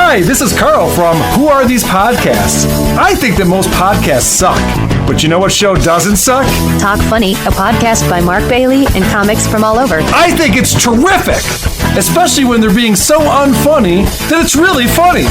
Hi, this is Carl from Who Are These Podcasts? I think that most podcasts suck. But you know what show doesn't suck? Talk Funny, a podcast by Mark Bailey and comics from all over. I think it's terrific! Especially when they're being so unfunny that it's really funny.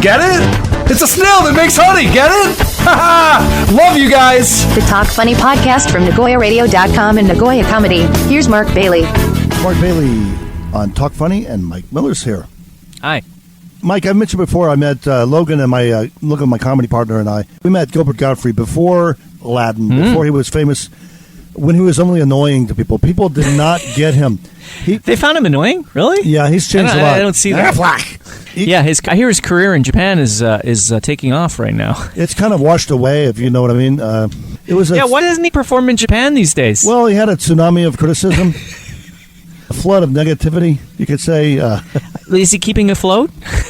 Get it? It's a snail that makes honey, get it? Ha Love you guys! The Talk Funny podcast from NagoyaRadio.com and Nagoya Comedy. Here's Mark Bailey. Mark Bailey on Talk Funny, and Mike Miller's here. Hi. Mike, I mentioned before I met Logan and my comedy partner and I. We met Gilbert Gotfried before Aladdin, before he was famous, when he was only annoying to people. People did not get him. They found him annoying? Really? Yeah, he's changed a lot. I don't see that. I hear his career in Japan is taking off right now. It's kind of washed away, if you know what I mean. Why doesn't he perform in Japan these days? Well, he had a tsunami of criticism. A flood of negativity, you could say. Is he keeping afloat?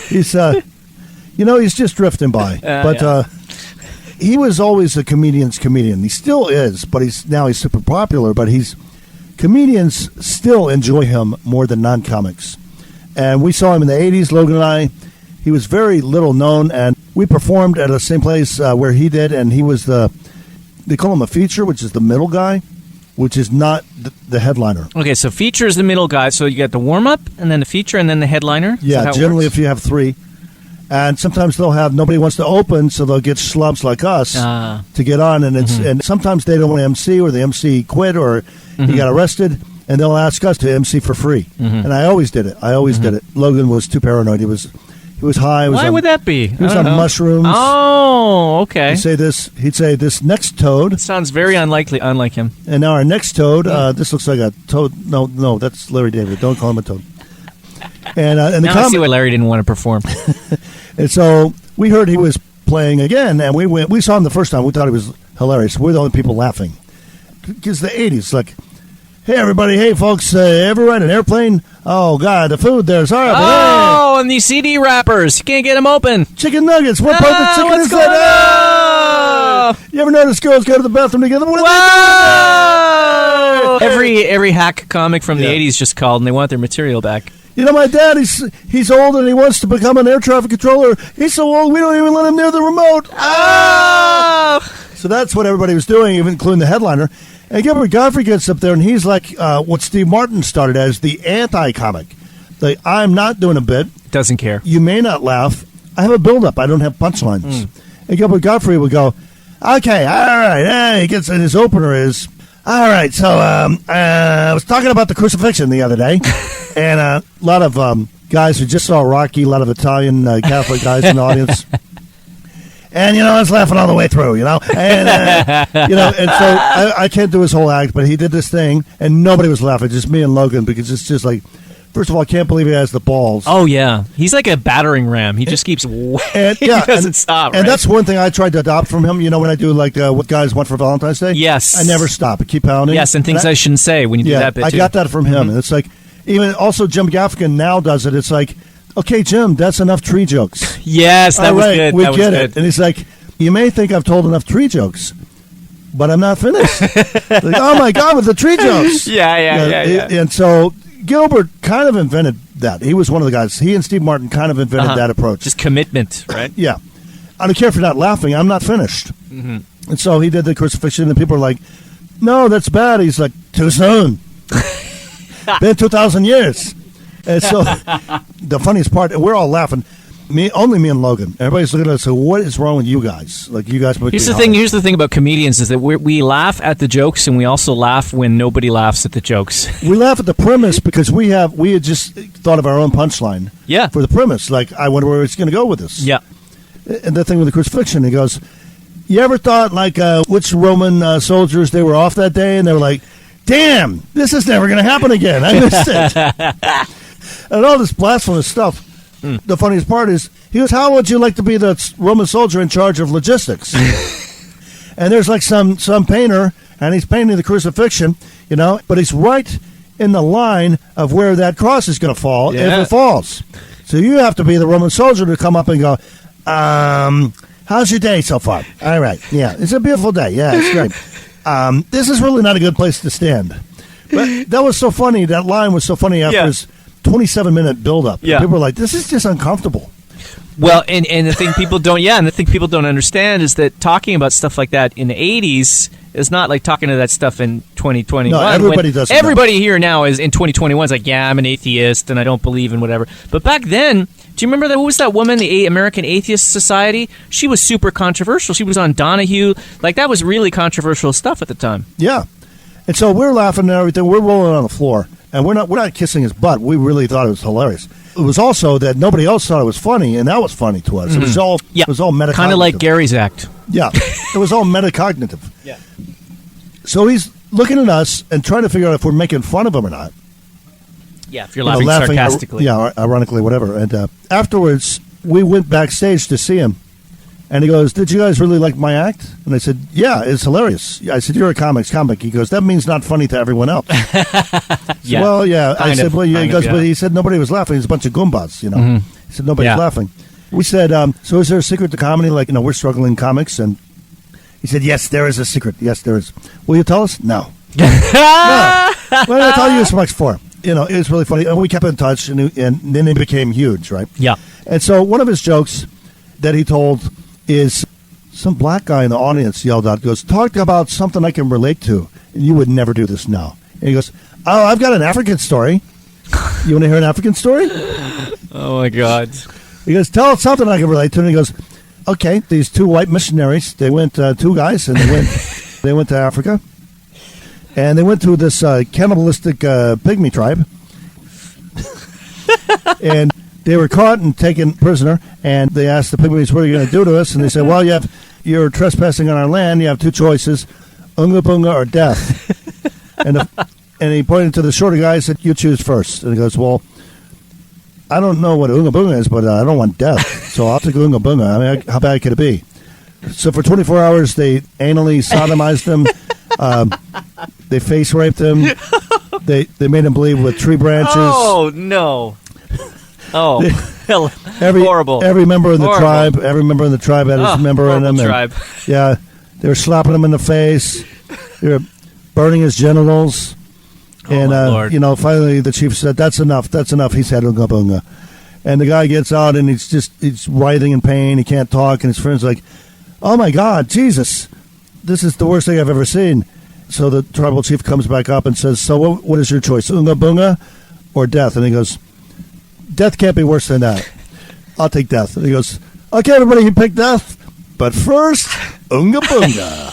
He's, he's just drifting by. He was always a comedian's comedian. He still is, but he's super popular. But comedians still enjoy him more than non-comics. And we saw him in the 80s, Logan and I. He was very little known, and we performed at the same place where he did, and he was they call him a feature, which is the middle guy, which is not the headliner. Okay, so feature is the middle guy. So you got the warm-up, and then the feature, and then the headliner? Yeah, generally if you have three. And sometimes they'll have nobody wants to open, so they'll get schlubs like us to get on. And and sometimes they don't want to MC, or the MC quit, or he got arrested, and they'll ask us to MC for free. And I always did it. Did it. Logan was too paranoid. He was high. Why would that be? He was on mushrooms. Oh, okay. He'd say this next toad. It sounds very unlike him. And now our next toad. This looks like a toad. No, that's Larry David. Don't call him a toad. And I see why Larry didn't want to perform. And so we heard he was playing again, and we saw him the first time. We thought he was hilarious. We're the only people laughing. Because the 80s, like, hey, everybody, hey, folks, ever ride an airplane? Oh, God, the food there's horrible. Oh, and these CD wrappers. You can't get them open. Chicken nuggets. What part of the chicken is that? You ever notice girls go to the bathroom together? What are they doing? Every hack comic from the 80s just called, and they want their material back. You know, my dad, he's old and he wants to become an air traffic controller. He's so old, we don't even let him near the remote. Oh! So that's what everybody was doing, even including the headliner. And Gilbert Gotfried gets up there, and he's like what Steve Martin started as the anti-comic. Like, I'm not doing a bit. Doesn't care. You may not laugh. I have a build-up. I don't have punchlines. And Gilbert Gotfried would go, okay, all right. He gets, and his opener is, all right, so I was talking about the crucifixion the other day. And a lot of guys who just saw Rocky, a lot of Italian Catholic guys in the audience. And, I was laughing all the way through, And, and so I can't do his whole act, but he did this thing, and nobody was laughing, just me and Logan, because it's just like, first of all, I can't believe he has the balls. Oh, yeah. He's like a battering ram. He just keeps he doesn't stop, right? And that's one thing I tried to adopt from him, when I do, like, what guys want for Valentine's Day? Yes. I never stop. I keep pounding. Yes, and things I shouldn't say when you do that bit, I got that from him, and it's like, even also Jim Gaffigan now does it. It's like, okay, Jim, that's enough tree jokes. Yes, that was good. We get it. And he's like, you may think I've told enough tree jokes, but I'm not finished. Like, oh my God, with the tree jokes. Yeah. And so Gilbert kind of invented that. He was one of the guys. He and Steve Martin kind of invented that approach. Just commitment, right? Yeah. I don't care if you're not laughing. I'm not finished. And so he did the crucifixion, and people are like, no, that's bad. He's like, too soon. Been 2,000 years. And so the funniest part, we're all laughing. Only me and Logan. Everybody's looking at us. So what is wrong with you guys? Like, you guys. Here's the thing about comedians is that we laugh at the jokes, and we also laugh when nobody laughs at the jokes. We laugh at the premise because we had just thought of our own punchline. Yeah. For the premise, like, I wonder where it's going to go with this. Yeah. And the thing with the crucifixion, he goes, you ever thought like which Roman soldiers they were off that day, and they were like, damn, this is never going to happen again. I missed it. And all this blasphemous stuff. The funniest part is, he goes, how would you like to be the Roman soldier in charge of logistics? And there's like some painter, and he's painting the crucifixion, but he's right in the line of where that cross is going to fall if it falls. So you have to be the Roman soldier to come up and go, how's your day so far? All right. Yeah, it's a beautiful day. Yeah, it's great. This is really not a good place to stand. But that was so funny. That line was so funny after his 27-minute build-up. Yeah. People were like, this is just uncomfortable. Well, and the thing people don't understand is that talking about stuff like that in the 80s is not like talking to that stuff in 2021. No, everybody does. Everybody here now is in 2021 is like, yeah, I'm an atheist and I don't believe in whatever. But back then, do you remember that? Who was that woman, the American Atheist Society? She was super controversial. She was on Donahue. Like, that was really controversial stuff at the time. Yeah. And so we're laughing and everything. We're rolling on the floor. And we're not kissing his butt. We really thought it was hilarious. It was also that nobody else thought it was funny, and that was funny to us. It was all metacognitive. Kind of like Gary's act. Yeah. It was all metacognitive. Yeah. So he's looking at us and trying to figure out if we're making fun of him or not. Yeah, if you're laughing sarcastically. Yeah, ironically, whatever. And afterwards, we went backstage to see him. And he goes, did you guys really like my act? And I said, yeah, it's hilarious. I said, you're a comic. He goes, that means not funny to everyone else. Yeah. Well, yeah. I said, well, yeah. He goes, yeah. but he said nobody was laughing. It's a bunch of goombas, you know. Mm-hmm. He said, nobody's laughing. We said, so is there a secret to comedy? Like, we're struggling comics. And he said, yes, there is a secret. Yes, there is. Will you tell us? No. No. What did I tell you so much for? It was really funny. And we kept in touch, and then it became huge, right? Yeah. And so one of his jokes that he told is some black guy in the audience yelled out, goes, talk about something I can relate to. And you would never do this now. And he goes, oh, I've got an African story. You want to hear an African story? Oh, my God. He goes, tell us something I can relate to. And he goes, okay, these two white missionaries, they went, two guys, and they went to Africa. And they went to this cannibalistic pygmy tribe. And they were caught and taken prisoner, and they asked the pygmies, what are you going to do to us? And they said, well, you're trespassing on our land. You have two choices, unga bunga or death. And he pointed to the shorter guy and said, you choose first. And he goes, well, I don't know what unga bunga is, but I don't want death. So I'll take unga bunga. I mean, how bad could it be? So for 24 hours, they anally sodomized them. They face raped him. They made him bleed with tree branches. Oh, no. Oh, horrible. Every member in the tribe, had his member in them. Tribe. Yeah, they were slapping him in the face. They were burning his genitals. And, Lord. finally the chief said, that's enough. He said, unga bunga. And the guy gets out, and he's writhing in pain. He can't talk. And his friend's like, oh, my God, Jesus, this is the worst thing I've ever seen. So the tribal chief comes back up and says, so what is your choice, unga bunga or death? And he goes, death can't be worse than that. I'll take death. And he goes, okay, everybody, you pick death. But first, unga bunga.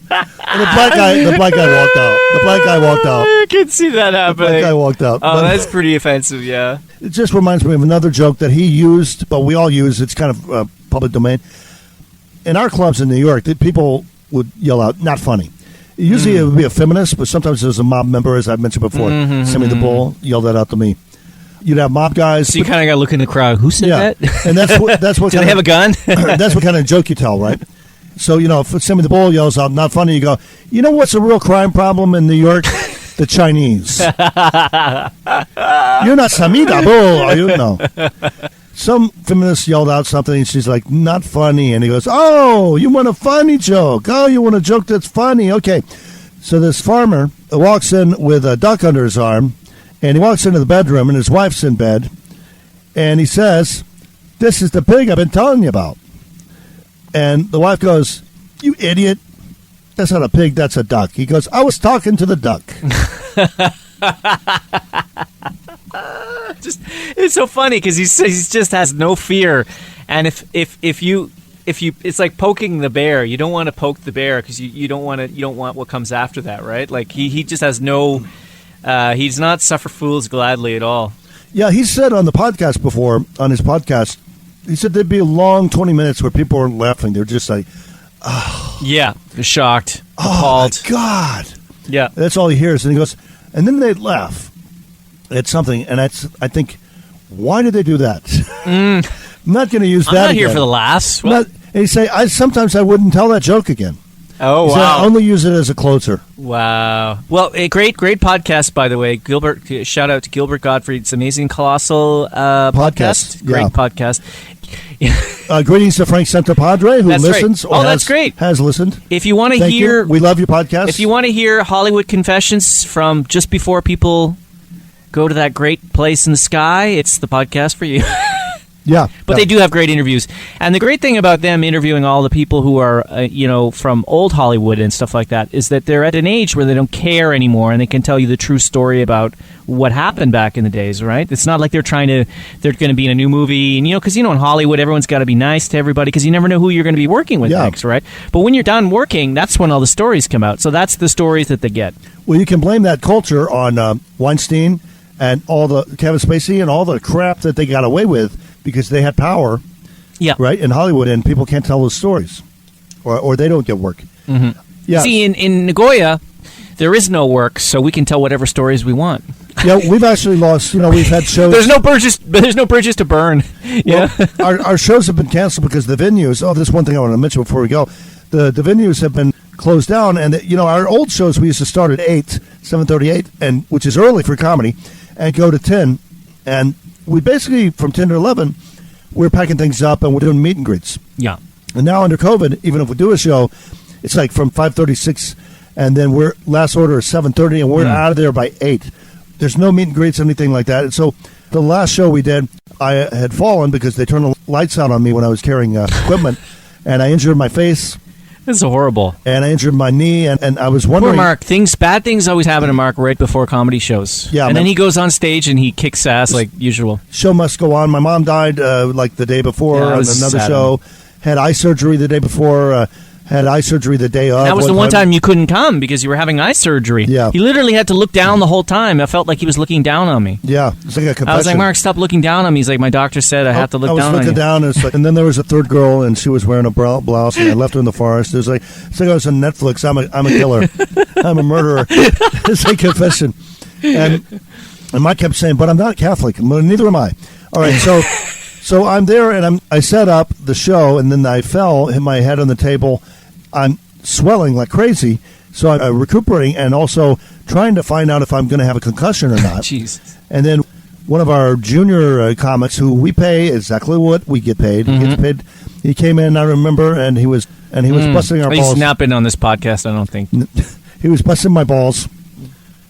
And the black guy walked out. I can see that happening. The black guy walked out. Oh, that's pretty offensive, yeah. It just reminds me of another joke that he used, but we all use. It's kind of public domain. In our clubs in New York, people would yell out, not funny. Usually it would be a feminist, but sometimes there's a mob member, as I mentioned before. Sammy the Bull yelled that out to me. You'd have mob guys. So you kind of got to look in the crowd. Who said that? And that's what Do they have a gun? That's what kind of joke you tell, right? So, if Sammy the Bull yells out, not funny, you go, you know what's a real crime problem in New York? The Chinese. You're not Sammy the Bull, are you? No. Some feminist yelled out something, and she's like, not funny. And he goes, oh, you want a funny joke? Oh, you want a joke that's funny? Okay. So this farmer walks in with a duck under his arm, and he walks into the bedroom, and his wife's in bed, and he says, this is the pig I've been telling you about. And the wife goes, you idiot. That's not a pig, that's a duck. He goes, I was talking to the duck. It's so funny because he just has no fear, and if you it's like poking the bear. You don't want to poke the bear because you don't want what comes after that, right? Like he just has no. He's not suffer fools gladly at all. Yeah, he said on the podcast before, on his podcast, he said there'd be a long 20 minutes where people weren't laughing. They're just like, oh. Yeah, shocked, appalled. Oh, my God. Yeah. That's all he hears. And he goes, and then they'd laugh at something. And I think, why did they do that? I'm not going to use that I'm not again. here for the laughs. And he say, sometimes I wouldn't tell that joke again. Oh, wow. wow. I only use it as a closer. Wow. Well, a great podcast, by the way. Gilbert, shout out to Gilbert Gotfried. It's Amazing Colossal podcast. Great podcast. Greetings to Frank Santapadre, who listens. Right. That's great. Has listened. If you want to hear... We love your podcast. If you want to hear Hollywood confessions from just before people go to that great place in the sky, it's the podcast for you. Yeah. But they do have great interviews. And the great thing about them interviewing all the people who are, from old Hollywood and stuff like that is that they're at an age where they don't care anymore and they can tell you the true story about what happened back in the days, right? It's not like they're going to be in a new movie. And, because, in Hollywood, everyone's got to be nice to everybody because you never know who you're going to be working with next, right? But when you're done working, that's when all the stories come out. So that's the stories that they get. Well, you can blame that culture on Weinstein and all the Kevin Spacey and all the crap that they got away with because they had power, right, in Hollywood, and people can't tell those stories, or they don't get work. Mm-hmm. Yeah. See, in Nagoya, there is no work, so we can tell whatever stories we want. Yeah, we've actually lost. We've had shows. There's no bridges to burn. Yeah, well, our shows have been canceled because the venues. Oh, there's one thing I want to mention before we go. The venues have been closed down, and our old shows we used to start at 7:38, and which is early for comedy, and go to 10, and we basically, from 10 to 11, we're packing things up and we're doing meet and greets. Yeah. And now under COVID, even if we do a show, it's like from 5:36, and then we're last order is 7:30, and we're out of there by 8. There's no meet and greets, anything like that. And so the last show we did, I had fallen because they turned the lights out on me when I was carrying equipment, and I injured my face. This is horrible. And I injured my knee, and I was wondering... Poor Mark. Bad things always happen to Mark right before comedy shows. Yeah, and then he goes on stage and he kicks ass like usual. Show must go on. My mom died like the day before on another show. Had eye surgery the day before. Had eye surgery the day of. That was the one time you couldn't come because you were having eye surgery. Yeah. He literally had to look down the whole time. I felt like he was looking down on me. Yeah. It's like a confession. I was like, Mark, stop looking down on me. He's like, my doctor said I have to look down on you. I was looking down, and, and then there was a third girl, and she was wearing a blouse, and I left her in the forest. It was like I was on Netflix. I'm a killer. I'm a murderer. It's a confession. And Mike kept saying, but I'm not Catholic. Neither am I. All right, so I'm there, and I set up the show, and then I fell, hit my head on the table. I'm swelling like crazy, so I'm recuperating and also trying to find out if I'm going to have a concussion or not. Jesus. And then one of our junior comics, who we pay exactly what we get paid, gets paid. He came in, I remember, and he was busting our balls. He's not been on this podcast, I don't think. He was busting my balls.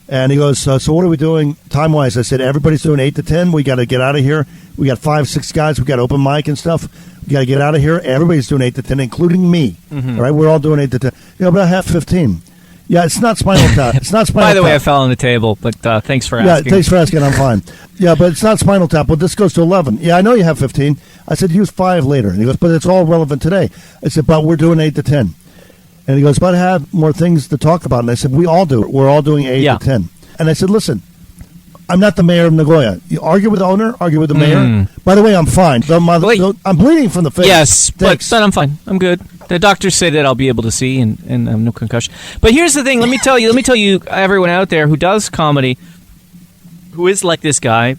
And he goes, so what are we doing time-wise? I said, everybody's doing 8 to 10. We got to get out of here. We got 5, 6 guys. We got open mic and stuff. We got to get out of here. Everybody's doing 8 to 10, including me. All right, we're all doing 8 to 10. But I have 15. Yeah, it's not spinal tap. It's not spinal tap. By the way, I fell on the table, but thanks for asking. Yeah, thanks for asking. I'm fine. Yeah, but it's not spinal tap. Well, this goes to 11. Yeah, I know you have 15. I said, use 5 later. And he goes, but it's all relevant today. I said, but we're doing 8 to 10. And he goes, but I have more things to talk about. And I said, we all do. We're all doing 8 to 10. And I said, listen, I'm not the mayor of Nagoya. You argue with the owner, argue with the mayor. By the way, I'm fine. I'm bleeding from the face. Yes, but I'm fine. I'm good. The doctors say that I'll be able to see and no concussion. But here's the thing. Let me tell you, everyone out there who does comedy, who is like this guy,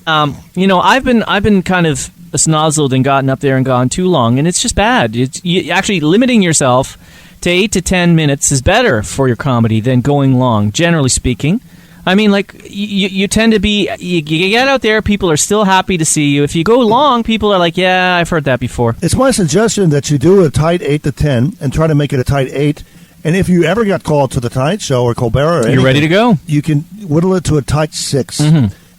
I've been kind of snozzled and gotten up there and gone too long, and it's just bad. You actually limiting yourself to 8 to 10 minutes is better for your comedy than going long, generally speaking. I mean, like, you tend to be, you get out there, people are still happy to see you. If you go long, people are like, yeah, I've heard that before. It's my suggestion that you do a tight 8 to 10 and try to make it a tight 8. And if you ever got called to the Tonight Show or Colbert or anything, you're ready to go. You can whittle it to a tight 6.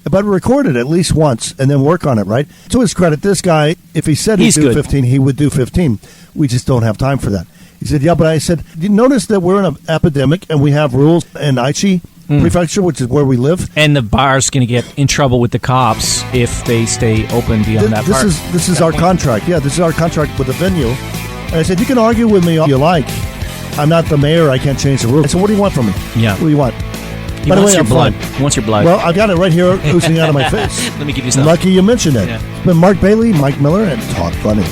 But record it at least once and then work on it, right? To his credit, this guy, if he said he'd do 15, he would do 15. We just don't have time for that. He said, yeah, but I said, you notice that we're in an epidemic and we have rules in Aichi Prefecture, which is where we live. And the bar's going to get in trouble with the cops if they stay open beyond that part. This is our contract. Yeah, this is our contract with the venue. And I said, you can argue with me all you like. I'm not the mayor. I can't change the rules. I said, what do you want from me? Yeah. What do you want? He wants your blood. He wants your blood. Well, I got it right here oozing out of my face. Let me give you some. Lucky you mentioned it. Yeah. It's been Mark Bailey, Mike Miller, and Talk Funny.